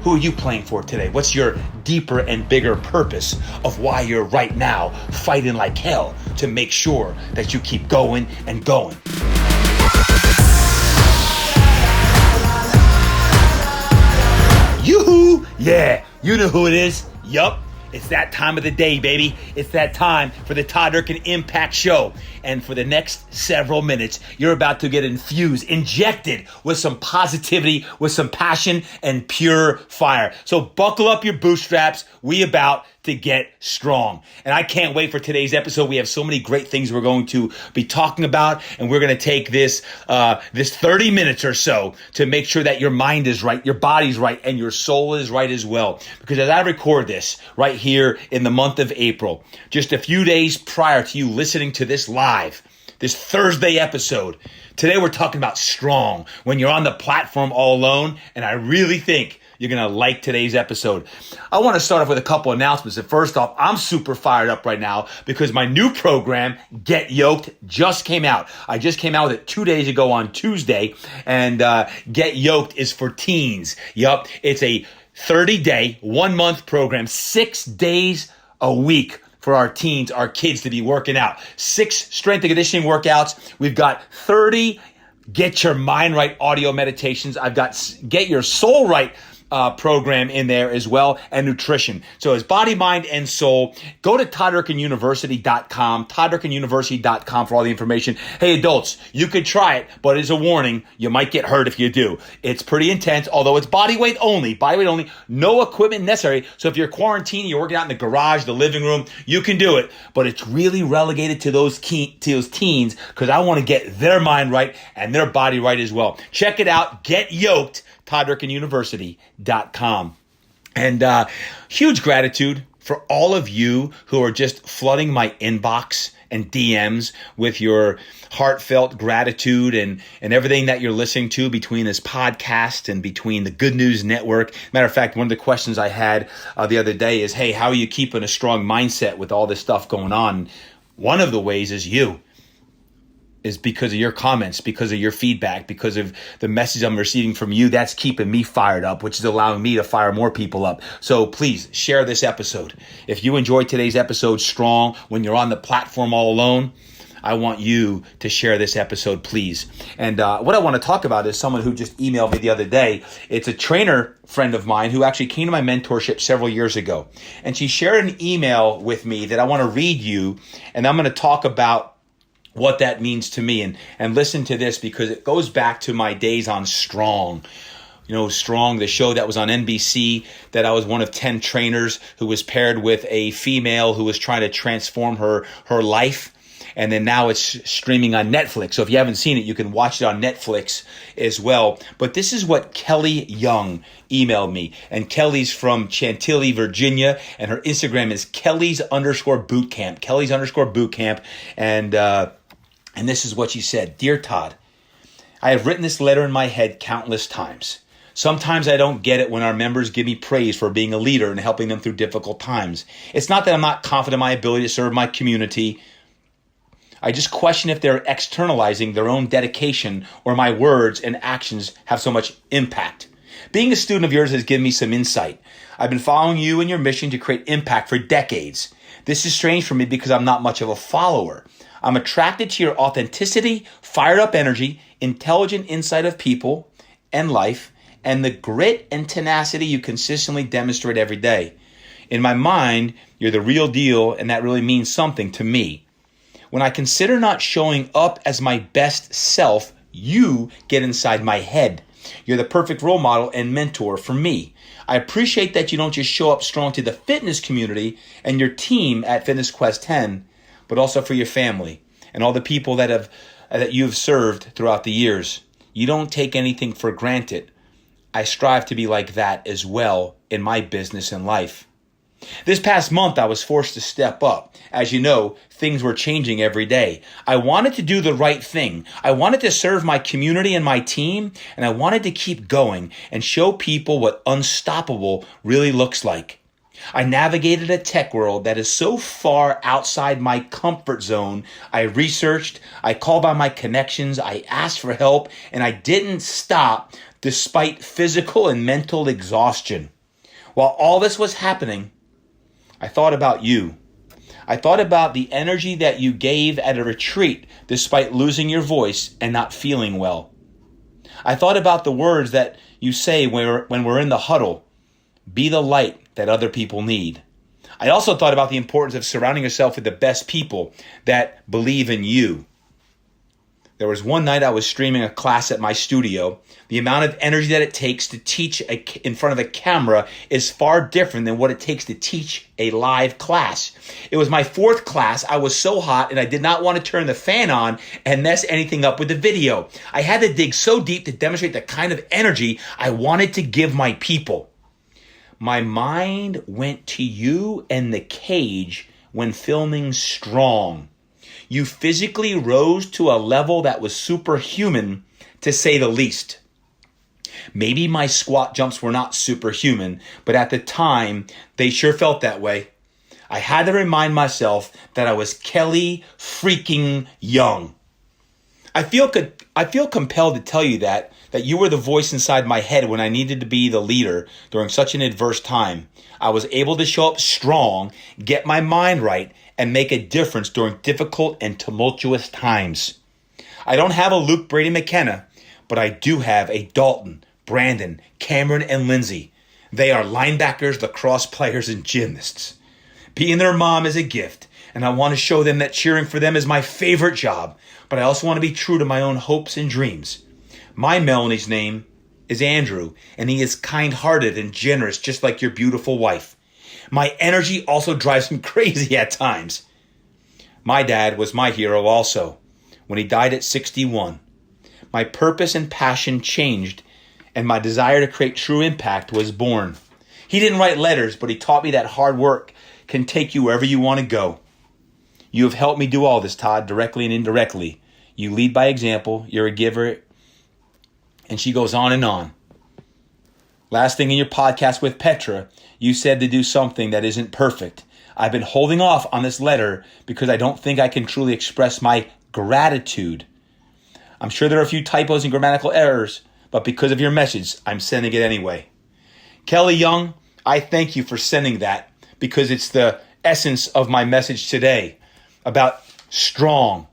Who are you playing for today? What's your deeper and bigger purpose of why you're right now fighting like hell to make sure that you keep going and going? Yoo-hoo! Yeah, you know who it is. Yup. It's that time of the day, baby. It's that time for the Todd Durkin Impact Show. And for the next several minutes, you're about to get infused, injected with some positivity, with some passion and pure fire. So buckle up your bootstraps. We about to get strong. And I can't wait for today's episode. We have so many great things we're going to be talking about, and we're going to take this 30 minutes or so to make sure that your mind is right, your body's right, and your soul is right as well. Because as I record this right here in the month of April, just a few days prior to you listening to this live, this Thursday episode, today we're talking about strong when you're on the platform all alone, and I really think you're going to like today's episode. I want to start off with a couple announcements. And first off, I'm super fired up right now because my new program, Get Yoked, just came out. I just came out with it 2 days ago on Tuesday. And Get Yoked is for teens. Yup, it's a 30-day, 1-month program, 6 days a week for our teens, our kids to be working out. 6 strength and conditioning workouts. We've got 30 Get Your Mind Right audio meditations. I've got Get Your Soul Right program in there as well, and nutrition. So it's body, mind, and soul. Go to ToddDurkinUniversity.com, ToddDurkinUniversity.com for all the information. Hey, adults, you could try it, but as a warning, you might get hurt if you do. It's pretty intense, although it's body weight only, no equipment necessary. So if you're quarantined, you're working out in the garage, the living room, you can do it, but it's really relegated to those teens because I want to get their mind right and their body right as well. Check it out. Get Yoked. ToddDurkinUniversity.com. And huge gratitude for all of you who are just flooding my inbox and DMs with your heartfelt gratitude and everything that you're listening to between this podcast and between the Good News Network. Matter of fact, one of the questions I had the other day is, hey, how are you keeping a strong mindset with all this stuff going on? One of the ways is because of your comments, because of your feedback, because of the message I'm receiving from you. That's keeping me fired up, which is allowing me to fire more people up. So please share this episode. If you enjoyed today's episode strong when you're on the platform all alone, I want you to share this episode, please. And what I want to talk about is someone who just emailed me the other day. It's a trainer friend of mine who actually came to my mentorship several years ago. And she shared an email with me that I want to read you, and I'm going to talk about what that means to me. And listen to this because it goes back to my days on Strong. You know, Strong, the show that was on NBC, that I was one of 10 trainers who was paired with a female who was trying to transform her life. And then now it's streaming on Netflix. So if you haven't seen it, you can watch it on Netflix as well. But this is what Kelly Young emailed me. And Kelly's from Chantilly, Virginia. And her Instagram is Kelly's_bootcamp. Kelly's_bootcamp. And this is what she said. Dear Todd, I have written this letter in my head countless times. Sometimes I don't get it when our members give me praise for being a leader and helping them through difficult times. It's not that I'm not confident in my ability to serve my community. I just question if they're externalizing their own dedication or my words and actions have so much impact. Being a student of yours has given me some insight. I've been following you and your mission to create impact for decades. This is strange for me because I'm not much of a follower. I'm attracted to your authenticity, fired up energy, intelligent insight of people and life, and the grit and tenacity you consistently demonstrate every day. In my mind, you're the real deal, and that really means something to me. When I consider not showing up as my best self, you get inside my head. You're the perfect role model and mentor for me. I appreciate that you don't just show up strong to the fitness community and your team at Fitness Quest 10, but also for your family and all the people that you've served throughout the years. You don't take anything for granted. I strive to be like that as well in my business and life. This past month, I was forced to step up. As you know, things were changing every day. I wanted to do the right thing. I wanted to serve my community and my team, and I wanted to keep going and show people what unstoppable really looks like. I navigated a tech world that is so far outside my comfort zone. I researched, I called on my connections, I asked for help, and I didn't stop despite physical and mental exhaustion. While all this was happening, I thought about you. I thought about the energy that you gave at a retreat despite losing your voice and not feeling well. I thought about the words that you say when we're in the huddle. Be the light that other people need. I also thought about the importance of surrounding yourself with the best people that believe in you. There was one night I was streaming a class at my studio. The amount of energy that it takes to teach in front of a camera is far different than what it takes to teach a live class. It was my fourth class. I was so hot and I did not want to turn the fan on and mess anything up with the video. I had to dig so deep to demonstrate the kind of energy I wanted to give my people. My mind went to you and the cage when filming Strong. You physically rose to a level that was superhuman, to say the least. Maybe my squat jumps were not superhuman, but at the time, they sure felt that way. I had to remind myself that I was Kelly freaking Young. I feel compelled to tell you that you were the voice inside my head when I needed to be the leader during such an adverse time. I was able to show up strong, get my mind right, and make a difference during difficult and tumultuous times. I don't have a Luke Brady McKenna, but I do have a Dalton, Brandon, Cameron, and Lindsay. They are linebackers, lacrosse players, and gymnasts. Being their mom is a gift, and I want to show them that cheering for them is my favorite job, but I also want to be true to my own hopes and dreams. My Melanie's name is Andrew, and he is kind-hearted and generous, just like your beautiful wife. My energy also drives him crazy at times. My dad was my hero also, when he died at 61. My purpose and passion changed, and my desire to create true impact was born. He didn't write letters, but he taught me that hard work can take you wherever you want to go. You have helped me do all this, Todd, directly and indirectly. You lead by example, you're a giver, and she goes on and on. Last thing in your podcast with Petra, you said to do something that isn't perfect. I've been holding off on this letter because I don't think I can truly express my gratitude. I'm sure there are a few typos and grammatical errors, but because of your message, I'm sending it anyway. Kelly Young, I thank you for sending that because it's the essence of my message today about strong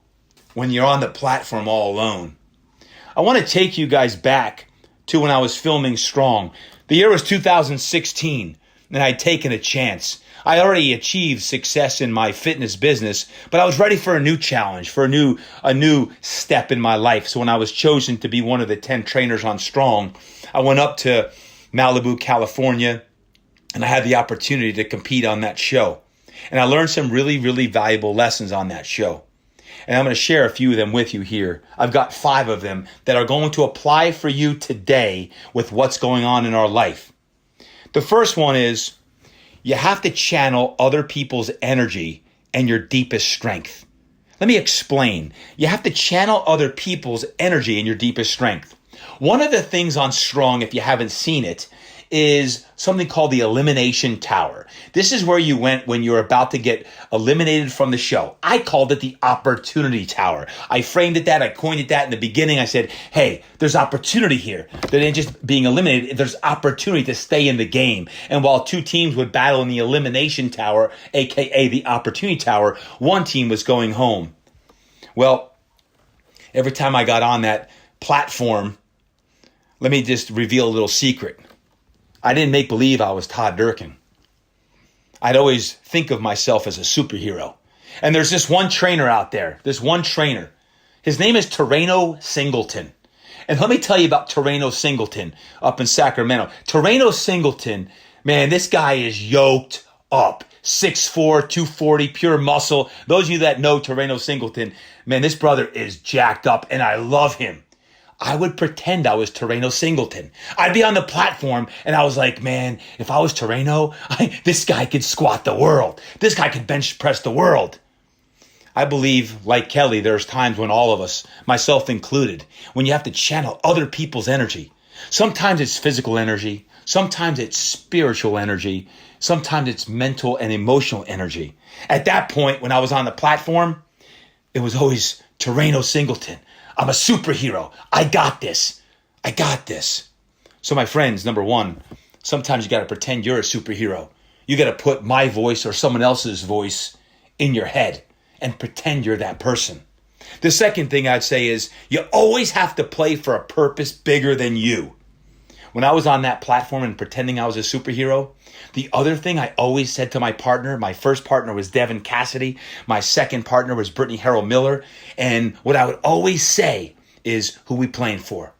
when you're on the platform all alone. I want to take you guys back to when I was filming Strong. The year was 2016, and I'd taken a chance. I already achieved success in my fitness business, but I was ready for a new challenge, for a new step in my life. So when I was chosen to be one of the 10 trainers on Strong, I went up to Malibu, California, and I had the opportunity to compete on that show. And I learned some really, really valuable lessons on that show. And I'm going to share a few of them with you here. I've got 5 of them that are going to apply for you today with what's going on in our life. The first one is you have to channel other people's energy and your deepest strength. Let me explain. You have to channel other people's energy and your deepest strength. One of the things on Strong, if you haven't seen it, is something called the Elimination Tower. This is where you went when you were about to get eliminated from the show. I called it the Opportunity Tower. I framed it that, I coined it that in the beginning. I said, hey, there's opportunity here. There ain't just being eliminated, there's opportunity to stay in the game. And while 2 teams would battle in the Elimination Tower, aka the Opportunity Tower, 1 team was going home. Well, every time I got on that platform, let me just reveal a little secret. I didn't make believe I was Todd Durkin. I'd always think of myself as a superhero. And there's this one trainer out there, this one trainer. His name is Terreno Singleton. And let me tell you about Terreno Singleton up in Sacramento. Terreno Singleton, man, this guy is yoked up. 6'4", 240, pure muscle. Those of you that know Terreno Singleton, man, this brother is jacked up and I love him. I would pretend I was Terreno Singleton. I'd be on the platform and I was like, man, if I was Terreno, this guy could squat the world. This guy could bench press the world. I believe, like Kelly, there's times when all of us, myself included, when you have to channel other people's energy. Sometimes it's physical energy. Sometimes it's spiritual energy. Sometimes it's mental and emotional energy. At that point, when I was on the platform, it was always Terreno Singleton. I'm a superhero. I got this. I got this. So my friends, number one, sometimes you got to pretend you're a superhero. You got to put my voice or someone else's voice in your head and pretend you're that person. The second thing I'd say is you always have to play for a purpose bigger than you. When I was on that platform and pretending I was a superhero, the other thing I always said to my partner, my first partner was Devin Cassidy. My second partner was Brittany Harrell Miller. And what I would always say is, who we playing for?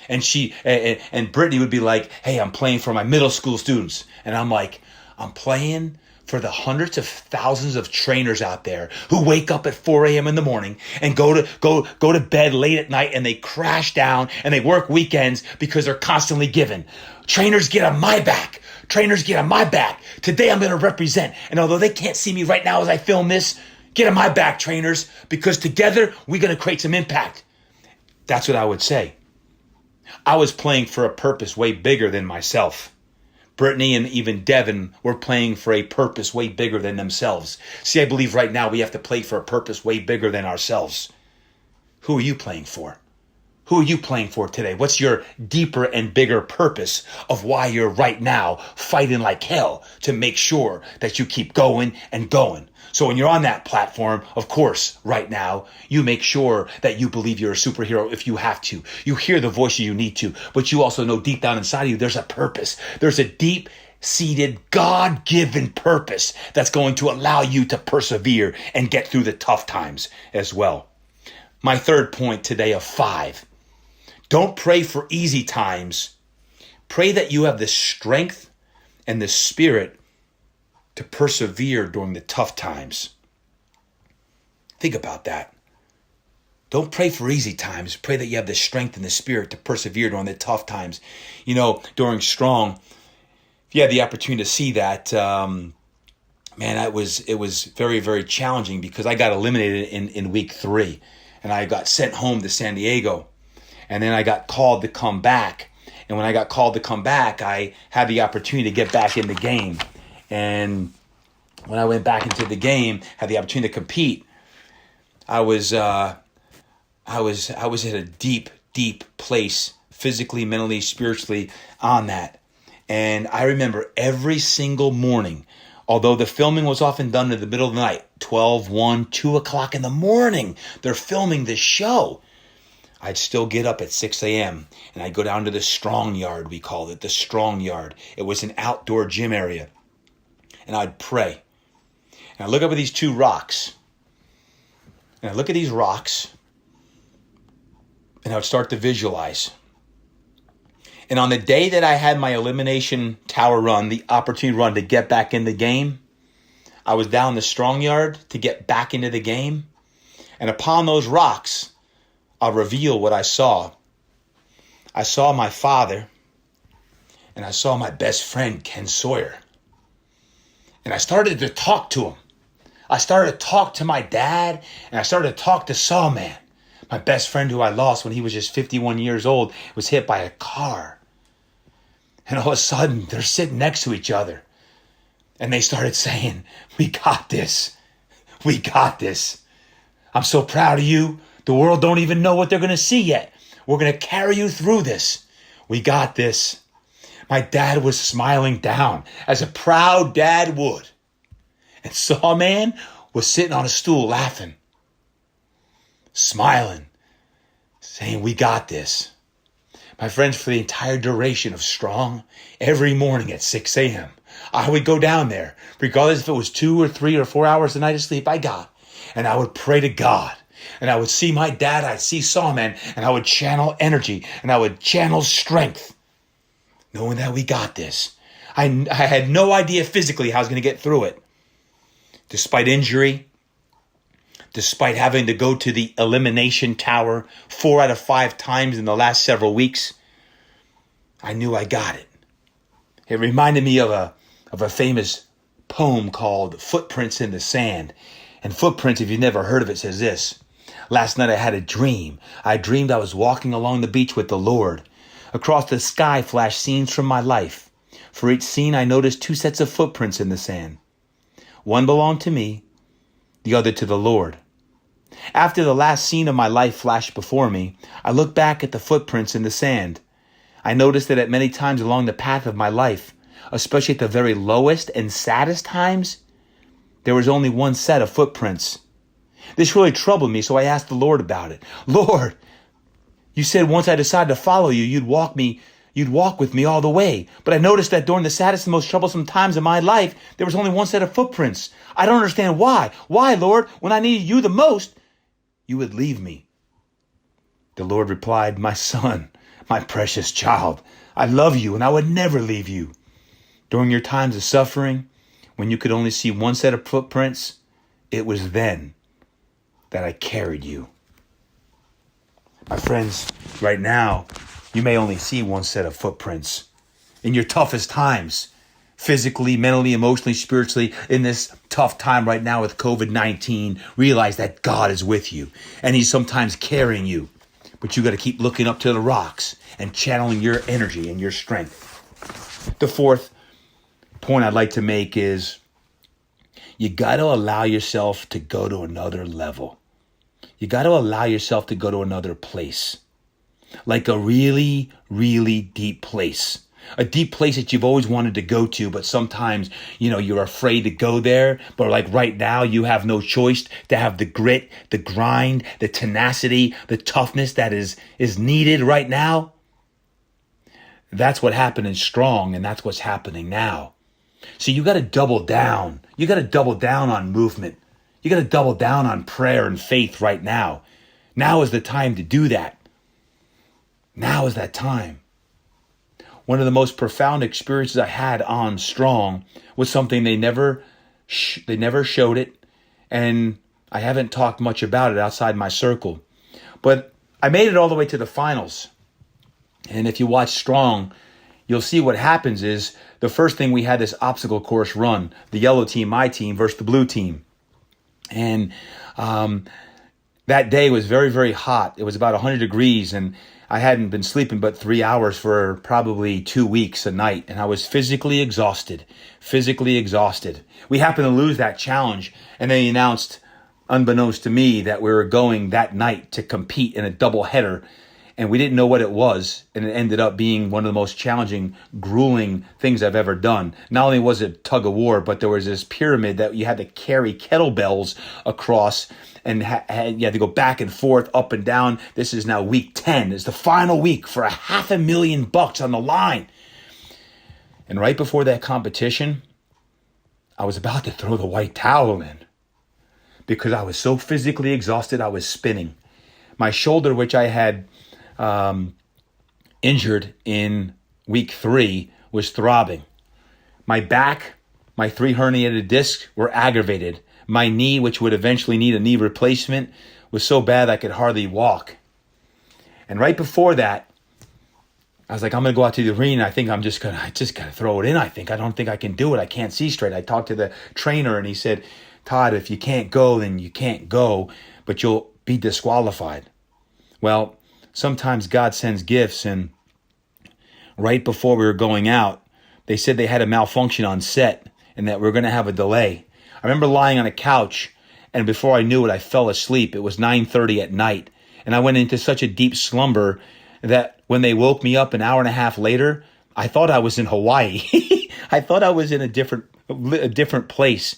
And and Brittany would be like, hey, I'm playing for my middle school students. And I'm like, I'm playing for the hundreds of thousands of trainers out there who wake up at 4 a.m. in the morning and go to bed late at night, and they crash down and they work weekends because they're constantly giving. Trainers, get on my back. Trainers, get on my back. Today I'm going to represent. And although they can't see me right now as I film this, get on my back, trainers, because together we're going to create some impact. That's what I would say. I was playing for a purpose way bigger than myself. Brittany and even Devin were playing for a purpose way bigger than themselves. See, I believe right now we have to play for a purpose way bigger than ourselves. Who are you playing for? Who are you playing for today? What's your deeper and bigger purpose of why you're right now fighting like hell to make sure that you keep going and going? So when you're on that platform, of course, right now, you make sure that you believe you're a superhero if you have to. You hear the voice you need to, but you also know deep down inside of you, there's a purpose. There's a deep-seated, God-given purpose that's going to allow you to persevere and get through the tough times as well. My third point today of 5. Don't pray for easy times. Pray that you have the strength and the spirit to persevere during the tough times. Think about that. Don't pray for easy times. Pray that you have the strength and the spirit to persevere during the tough times. You know, during Strong, if you had the opportunity to see that, man, it was very, very challenging because I got eliminated in week 3, and I got sent home to San Diego, and then I got called to come back. And when I got called to come back, I had the opportunity to get back in the game. And when I went back into the game, had the opportunity to compete, I was in a deep, deep place, physically, mentally, spiritually, on that. And I remember every single morning, although the filming was often done in the middle of the night, 12, 1, 2 o'clock in the morning, they're filming this show. I'd still get up at 6 a.m. and I'd go down to the Strong Yard, we called it, the Strong Yard. It was an outdoor gym area. And I'd pray. And I'd look up at these 2 rocks. And I'd look at these rocks. And I would start to visualize. And on the day that I had my Elimination Tower run, the opportunity run to get back in the game, I was down the Strong Yard to get back into the game. And upon those rocks, I'll reveal what I saw. I saw my father. And I saw my best friend, Ken Sawyer. And I started to talk to him. I started to talk to my dad, and I started to talk to Sawman, my best friend who I lost when he was just 51 years old, was hit by a car. And all of a sudden, they're sitting next to each other. And they started saying, we got this. We got this. I'm so proud of you. The world don't even know what they're going to see yet. We're going to carry you through this. We got this. My dad was smiling down, as a proud dad would. And Sawman was sitting on a stool laughing, smiling, saying, we got this. My friends, for the entire duration of Strong, every morning at 6 a.m., I would go down there, regardless if it was 2 or 3 or 4 hours a night of sleep I got, and I would pray to God. And I would see my dad, I'd see Sawman, and I would channel energy, and I would channel strength, knowing that we got this. I had no idea physically how I was going to get through it. Despite injury, despite having to go to the Elimination Tower 4 out of 5 times in the last several weeks, I knew I got it. It reminded me of a famous poem called Footprints in the Sand. And Footprints, if you've never heard of it, says this. Last night I had a dream. I dreamed I was walking along the beach with the Lord. Across the sky flashed scenes from my life. For each scene, I noticed 2 sets of footprints in the sand. One belonged to me, the other to the Lord. After the last scene of my life flashed before me, I looked back at the footprints in the sand. I noticed that at many times along the path of my life, especially at the very lowest and saddest times, there was only one set of footprints. This really troubled me, so I asked the Lord about it. Lord, you said once I decided to follow you, you'd walk with me all the way. But I noticed that during the saddest and most troublesome times of my life, there was only one set of footprints. I don't understand why. Why, Lord, when I needed you the most, you would leave me? The Lord replied, my son, my precious child, I love you and I would never leave you. During your times of suffering, when you could only see one set of footprints, it was then that I carried you. My friends, right now, you may only see one set of footprints. In your toughest times, physically, mentally, emotionally, spiritually, in this tough time right now with COVID-19, realize that God is with you and he's sometimes carrying you. But you got to keep looking up to the rocks and channeling your energy and your strength. The fourth point I'd like to make is you got to allow yourself to go to another level. You got to allow yourself to go to another place, like a really, really deep place, a deep place that you've always wanted to go to, but sometimes, you're afraid to go there. But like right now, you have no choice to have the grit, the grind, the tenacity, the toughness that is needed right now. That's what happened in Strong, and that's what's happening now. So you got to double down. You got to double down on movement. You got to double down on prayer and faith right now. Now is the time to do that. Now is that time. One of the most profound experiences I had on Strong was something they never showed it, and I haven't talked much about it outside my circle. But I made it all the way to the finals. And if you watch Strong, you'll see what happens is the first thing we had this obstacle course run, the yellow team, my team, versus the blue team. And that day was very, very hot. It was about 100 degrees, and I hadn't been sleeping but 3 hours for probably 2 weeks a night, and I was physically exhausted. We happened to lose that challenge, and they announced, unbeknownst to me, that we were going that night to compete in a doubleheader, and we didn't know what it was, and it ended up being one of the most challenging, grueling things I've ever done. Not only was it tug of war, but there was this pyramid that you had to carry kettlebells across, and you had to go back and forth, up and down. This is now week 10. It's the final week for $500,000 on the line. And right before that competition, I was about to throw the white towel in because I was so physically exhausted, I was spinning. My shoulder, which I had injured in week 3, was throbbing. My back, my 3 herniated discs were aggravated. My knee, which would eventually need a knee replacement, was so bad I could hardly walk. And right before that, I was like, I'm going to go out to the arena. I think I just got to throw it in. I don't think I can do it. I can't see straight. I talked to the trainer and he said, Todd, if you can't go, then you can't go, but you'll be disqualified. Well, sometimes God sends gifts, and right before we were going out, they said they had a malfunction on set and that we were going to have a delay. I remember lying on a couch, and before I knew it, I fell asleep. It was 9:30 at night, and I went into such a deep slumber that when they woke me up an hour and a half later, I thought I was in Hawaii. I thought I was in a different place.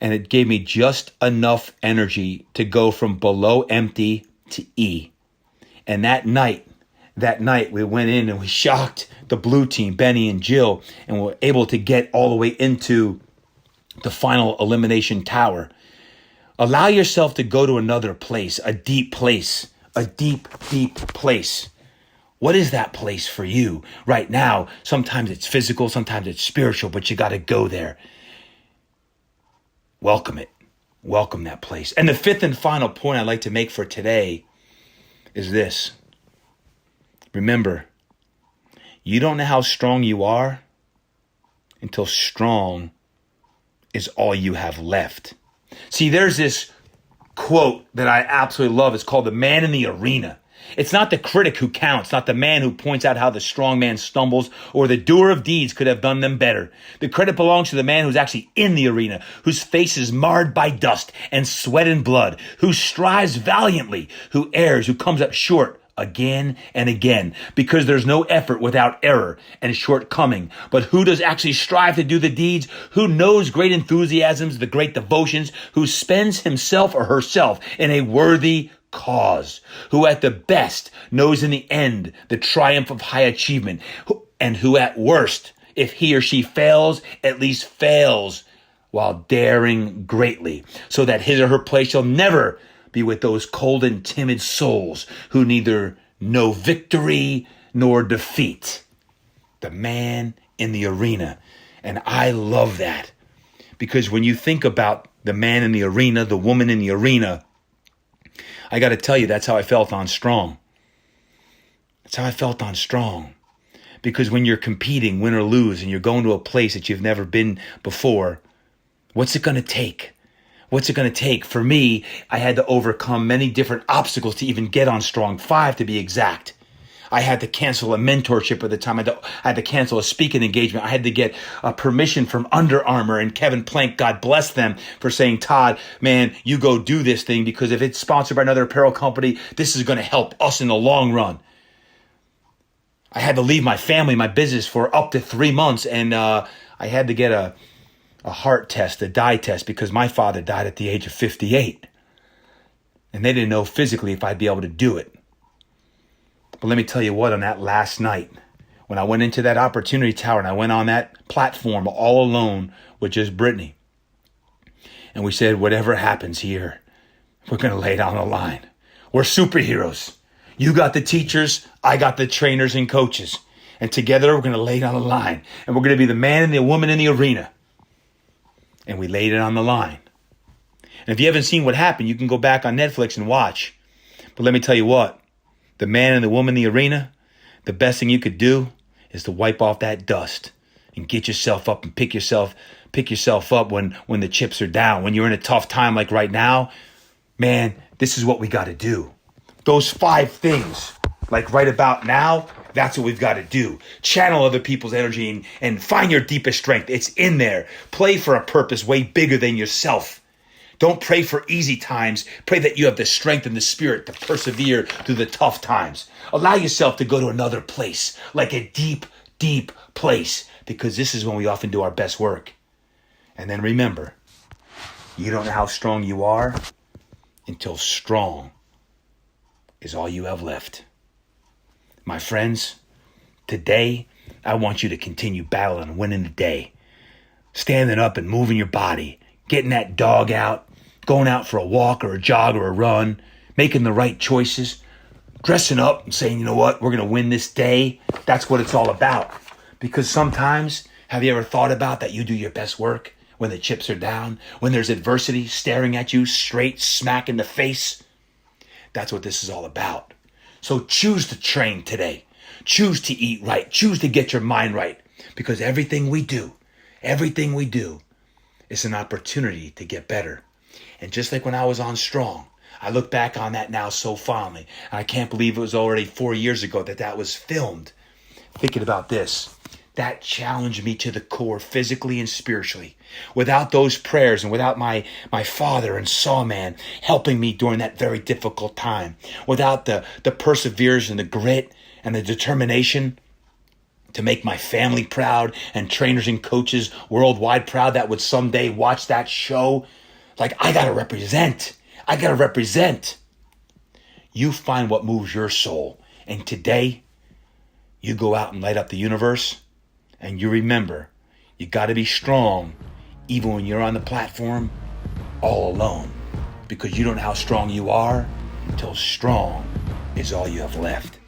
And it gave me just enough energy to go from below empty to E. And that night we went in and we shocked the blue team, Benny and Jill, and we were able to get all the way into the final Elimination Tower. Allow yourself to go to another place, a deep place, a deep, deep place. What is that place for you right now? Sometimes it's physical, sometimes it's spiritual, but you got to go there. Welcome it. Welcome that place. And the fifth and final point I'd like to make for today is this. Remember, you don't know how strong you are until strong is all you have left. See, there's this quote that I absolutely love. It's called The Man in the Arena. It's not the critic who counts, not the man who points out how the strong man stumbles or the doer of deeds could have done them better. The credit belongs to the man who's actually in the arena, whose face is marred by dust and sweat and blood, who strives valiantly, who errs, who comes up short again and again, because there's no effort without error and shortcoming. But who does actually strive to do the deeds? Who knows great enthusiasms, the great devotions, who spends himself or herself in a worthy cause, who at the best knows in the end the triumph of high achievement, and who at worst, if he or she fails, at least fails while daring greatly, so that his or her place shall never be with those cold and timid souls who neither know victory nor defeat. The man in the arena. And I love that, because when you think about the man in the arena, the woman in the arena, I got to tell you, that's how I felt on Strong. That's how I felt on Strong. Because when you're competing, win or lose, and you're going to a place that you've never been before, what's it going to take? What's it going to take? For me, I had to overcome many different obstacles to even get on Strong, 5 to be exact. I had to cancel a mentorship at the time. I had to cancel a speaking engagement. I had to get permission from Under Armour and Kevin Plank, God bless them, for saying, Todd, man, you go do this thing, because if it's sponsored by another apparel company, this is going to help us in the long run. I had to leave my family, my business for up to 3 months, and I had to get a heart test, a dye test, because my father died at the age of 58. And they didn't know physically if I'd be able to do it. But let me tell you what, on that last night, when I went into that opportunity tower and I went on that platform all alone with just Brittany, and we said, whatever happens here, we're going to lay it on the line. We're superheroes. You got the teachers, I got the trainers and coaches. And together we're going to lay it on the line. And we're going to be the man and the woman in the arena. And we laid it on the line. And if you haven't seen what happened, you can go back on Netflix and watch. But let me tell you what, the man and the woman in the arena, the best thing you could do is to wipe off that dust and get yourself up and pick yourself up when the chips are down. When you're in a tough time like right now, man, this is what we got to do. Those 5 things, like right about now, that's what we've got to do. Channel other people's energy and find your deepest strength. It's in there. Play for a purpose way bigger than yourself. Don't pray for easy times. Pray that you have the strength and the spirit to persevere through the tough times. Allow yourself to go to another place, like a deep, deep place, because this is when we often do our best work. And then remember, you don't know how strong you are until strong is all you have left. My friends, today, I want you to continue battling and winning the day. Standing up and moving your body, getting that dog out, going out for a walk or a jog or a run, making the right choices, dressing up and saying, you know what, we're going to win this day. That's what it's all about. Because sometimes, have you ever thought about that you do your best work when the chips are down, when there's adversity staring at you straight smack in the face? That's what this is all about. So choose to train today. Choose to eat right. Choose to get your mind right. Because everything we do is an opportunity to get better. And just like when I was on Strong, I look back on that now so fondly. And I can't believe it was already 4 years ago that was filmed. Thinking about this, that challenged me to the core, physically and spiritually. Without those prayers and without my father and Sawman helping me during that very difficult time, without the perseverance and the grit and the determination to make my family proud and trainers and coaches worldwide proud that would someday watch that show, like I gotta represent. You find what moves your soul. And today, you go out and light up the universe. And you remember, you got to be strong even when you're on the platform all alone. Because you don't know how strong you are until strong is all you have left.